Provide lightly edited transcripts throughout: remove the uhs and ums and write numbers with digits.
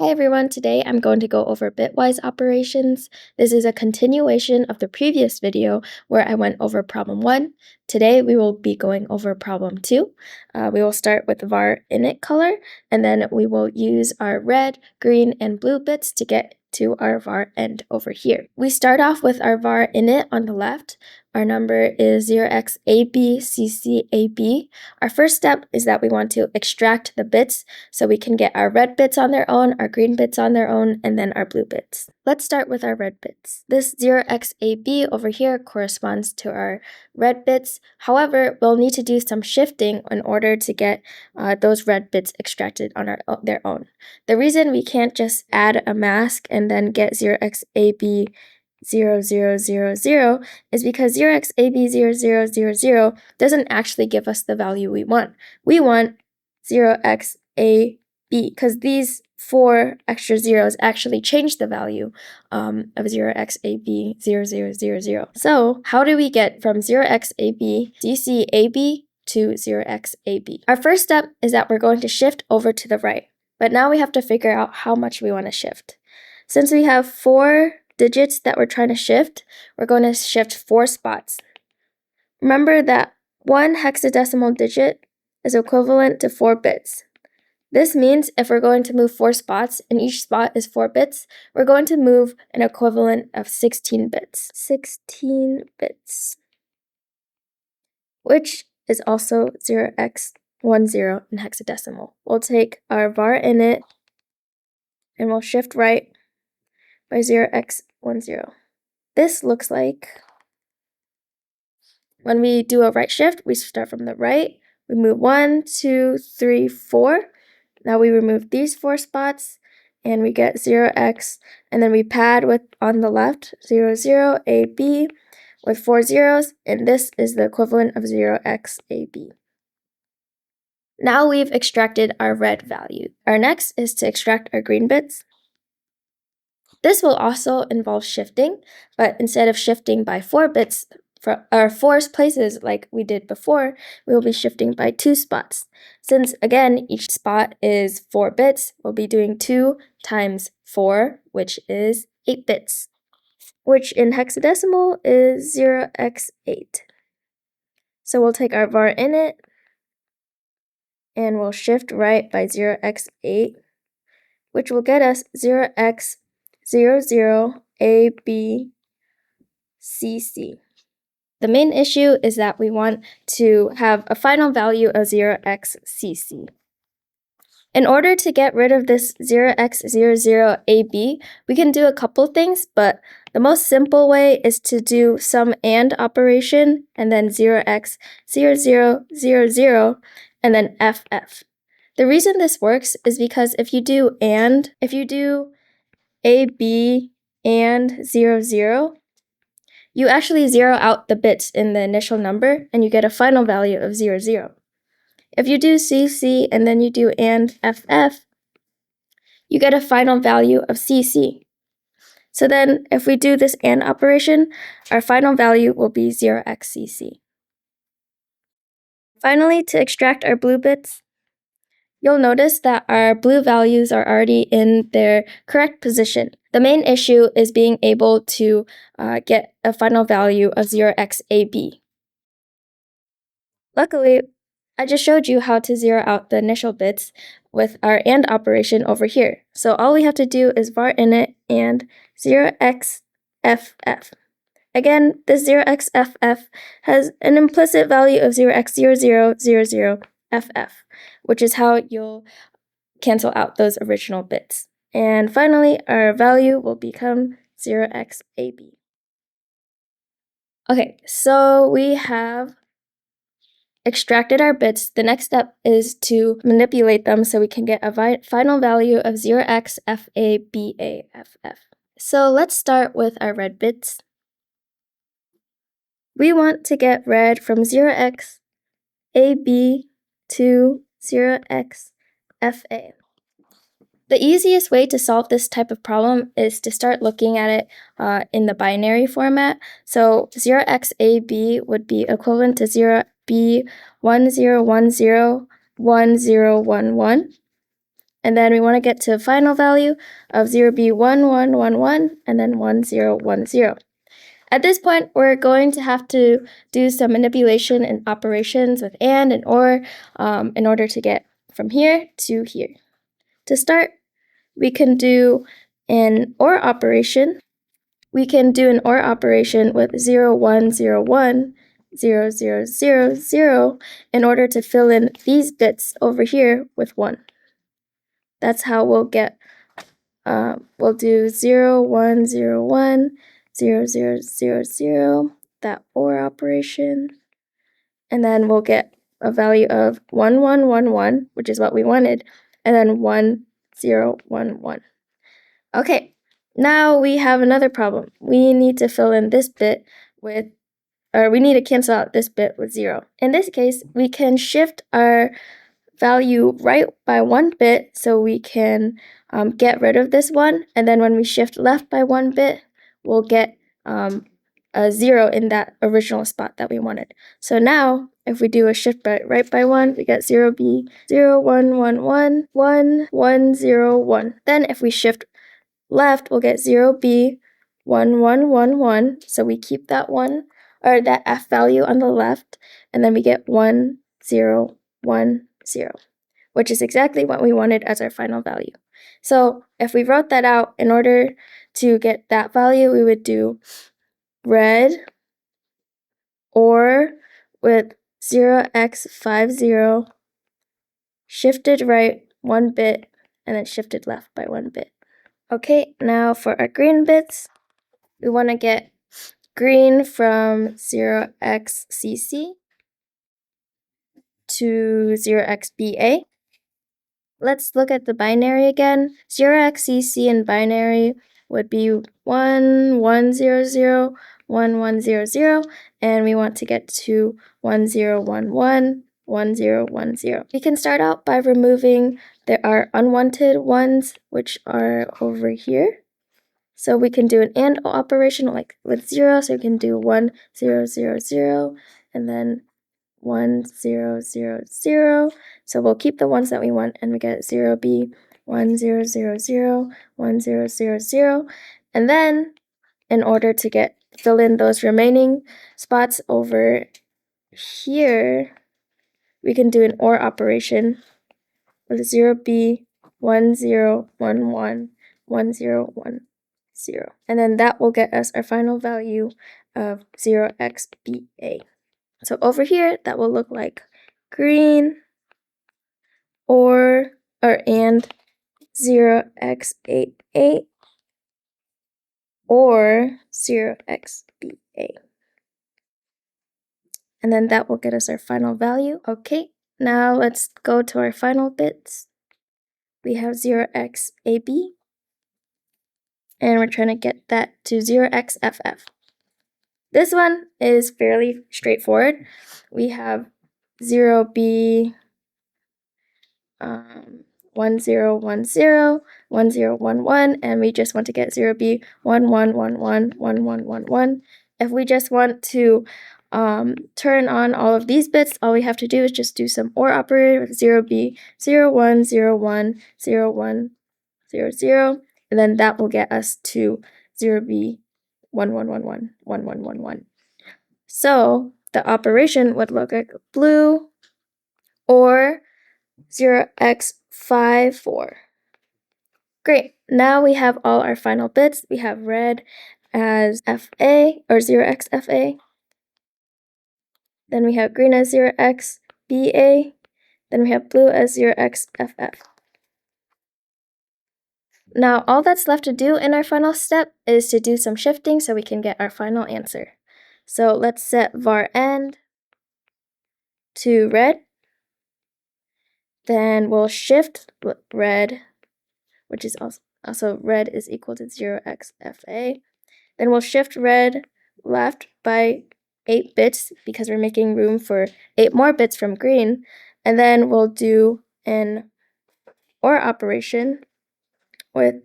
Hi everyone, today I'm going to go over bitwise operations. This is a continuation of the previous video where I went over problem 1. Today we will be going over problem 2. We will start with var init color, and then we will use our red, green, and blue bits to get to our var end over here. We start off with our var init on the left. Our number is 0xabccab. Our first step is that we want to extract the bits so we can get our red bits on their own, our green bits on their own, and then our blue bits. Let's start with our red bits. This 0xab over here corresponds to our red bits. However, we'll need to do some shifting in order to get those red bits extracted on their own. The reason we can't just add a mask and then get 0xab 0000 is because 0xab0000 doesn't actually give us the value we want. We want 0xab because these 4 extra zeros actually change the value of 0xab0000. So how do we get from 0xab ccab to 0xab? Our first step is that we're going to shift over to the right, but now we have to figure out how much we want to shift. Since we have 4 digits that we're trying to shift, we're going to shift 4 spots. Remember that 1 hexadecimal digit is equivalent to 4 bits. This means if we're going to move 4 spots and each spot is 4 bits, we're going to move an equivalent of 16 bits. 16 bits, which is also 0x10 in hexadecimal. We'll take our var init and we'll shift right by 0x10. This looks like when we do a right shift, we start from the right, we move 1, 2, 3, 4. Now we remove these 4 spots and we get 0x, and then we pad with on the left 00ab with 4 zeros, and this is the equivalent of 0xab. Now we've extracted our red value. Our next is to extract our green bits. This will also involve shifting, but instead of shifting by 4 bits, or 4 places like we did before, we will be shifting by 2 spots. Since, again, each spot is 4 bits, we'll be doing 2 times 4, which is 8 bits, which in hexadecimal is 0x8. So we'll take our var init, and we'll shift right by 0x8, which will get us 0x00abcc. The main issue is that we want to have a final value of 0xcc. In order to get rid of this 0x00ab, we can do a couple things, but the most simple way is to do some AND operation and then 0x0000 and then ff. The reason this works is because if you do AB and 00, you actually zero out the bits in the initial number and you get a final value of 00. If you do CC and then you do AND FF, you get a final value of CC. So then if we do this AND operation, our final value will be 0xCC. Finally, to extract our blue bits, you'll notice that our blue values are already in their correct position. The main issue is being able to get a final value of 0xab. Luckily, I just showed you how to zero out the initial bits with our AND operation over here. So all we have to do is var init and 0xff. Again, this 0xff has an implicit value of 0x0000ff, which is how you'll cancel out those original bits. And finally, our value will become 0xab. Okay, so we have extracted our bits. The next step is to manipulate them so we can get a final value of 0xFABAFF. So let's start with our red bits. We want to get red from 0xAB to 0xFA. The easiest way to solve this type of problem is to start looking at it in the binary format. So 0xAB would be equivalent to 0B10101011. and then we want to get to a final value of 0B1111 and then 1010. At this point, we're going to have to do some manipulation and operations with and or in order to get from here to here. To start, we can do an OR operation. We can do an OR operation with 0, 1, 0, 1, 0, 0, 0, 0 in order to fill in these bits over here with 1. That's how we'll get, we'll do 0, 1, 0, 1, 0, 0, 0, 0, that OR operation, and then we'll get a value of 1, 1, 1, 1, which is what we wanted, and then 1, 0, 1, 1. Okay, now we have another problem. We need to fill in this bit with, or we need to cancel out this bit with 0. In this case, we can shift our value right by 1 bit so we can get rid of this 1, and then when we shift left by 1 bit, we'll get a 0 in that original spot that we wanted. So now, if we do a shift right by 1, we get 0B 0, 1, 1, 1, 1, 1, 0, 1. Then if we shift left, we'll get 0B 1, 1, 1, 1. So we keep that 1, or that F value on the left, and then we get 1, 0, 1, 0, which is exactly what we wanted as our final value. So if we wrote that out, in order to get that value, we would do red or with 0x50 shifted right 1 bit and then shifted left by 1 bit. Okay, now for our green bits, we want to get green from 0xcc to 0xba. Let's look at the binary again. 0xcc in binary would be 1, 1, 0, 0, 1, 1, 0, 0, and we want to get to 1, 0, 1, 1, 1, 0, 1, 0. We can start out by removing our unwanted ones, which are over here. So we can do an AND operation like with 0, so we can do 1, 0, 0, 0, and then 1, 0, 0, 0. So we'll keep the ones that we want, and we get 0B 1, 0, 0, 0, 1, 0, 0, 0. And then, in order to fill in those remaining spots over here, we can do an OR operation with 0B 1, 0, 1, 1, 1, 0, 1, 0. And then that will get us our final value of 0xba. So over here, that will look like green and 0x88 or 0xba. And then that will get us our final value. Okay, now let's go to our final bits. We have 0xab, and we're trying to get that to 0xff. This one is fairly straightforward. We have 0b 1, 0, 1, 0, 1, 0, 1, 1, and we just want to get 0b 1, 1, 1, 1, 1, 1, 1, 1. If we just want to turn on all of these bits, all we have to do is just do some OR operator with 0b 0, 1, 0, 1, 0, 1, 0, 0, and then that will get us to 0b 1, 1, 1, 1, 1, 1, 1, 1. So the operation would look like blue or 0x54. Great, now we have all our final bits. We have red as FA or 0xFA. Then we have green as 0xBA. Then we have blue as 0xFF. Now all that's left to do in our final step is to do some shifting so we can get our final answer. So let's set var end to red. Then we'll shift red, which is also red is equal to 0xFA. Then we'll shift red left by 8 bits because we're making room for 8 more bits from green. And then we'll do an OR operation with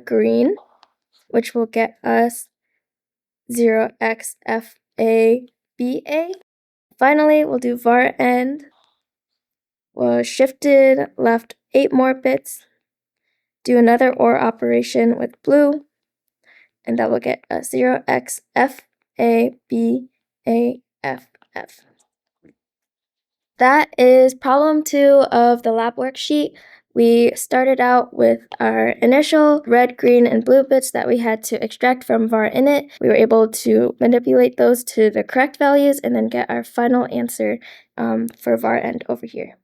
green, which will get us 0xFABA. Finally, we'll do var end. We'll shifted left 8 more bits, do another OR operation with blue, and that will get a 0x F A B A F F. That is problem 2 of the lab worksheet. We started out with our initial red, green, and blue bits that we had to extract from var init. We were able to manipulate those to the correct values and then get our final answer for var end over here.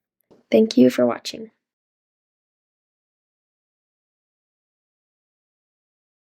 Thank you for watching.